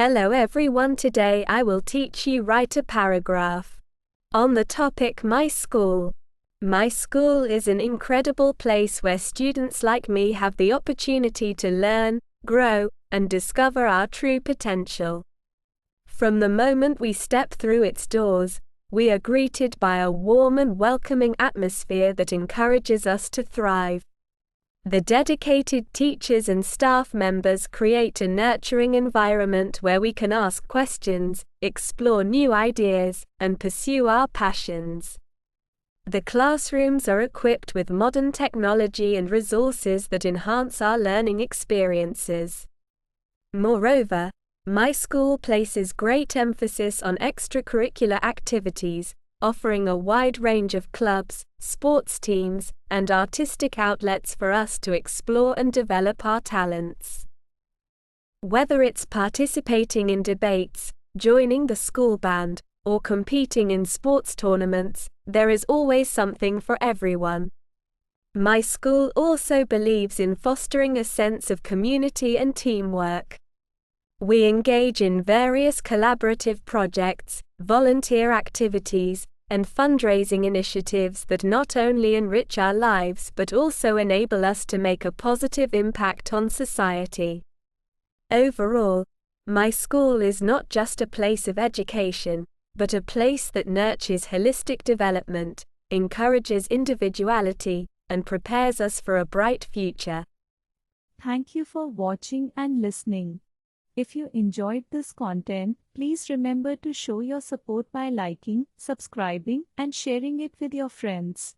Hello everyone, today I will teach you write a paragraph on the topic My School. My school is an incredible place where students like me have the opportunity to learn, grow, and discover our true potential. From the moment we step through its doors, we are greeted by a warm and welcoming atmosphere that encourages us to thrive. The dedicated teachers and staff members create a nurturing environment where we can ask questions, explore new ideas, and pursue our passions. The classrooms are equipped with modern technology and resources that enhance our learning experiences. Moreover, my school places great emphasis on extracurricular activities, offering a wide range of clubs, sports teams, and artistic outlets for us to explore and develop our talents. Whether it's participating in debates, joining the school band, or competing in sports tournaments, there is always something for everyone. My school also believes in fostering a sense of community and teamwork. We engage in various collaborative projects, volunteer activities, and fundraising initiatives that not only enrich our lives but also enable us to make a positive impact on society. Overall, my school is not just a place of education, but a place that nurtures holistic development, encourages individuality, and prepares us for a bright future. Thank you for watching and listening. If you enjoyed this content, please remember to show your support by liking, subscribing, and sharing it with your friends.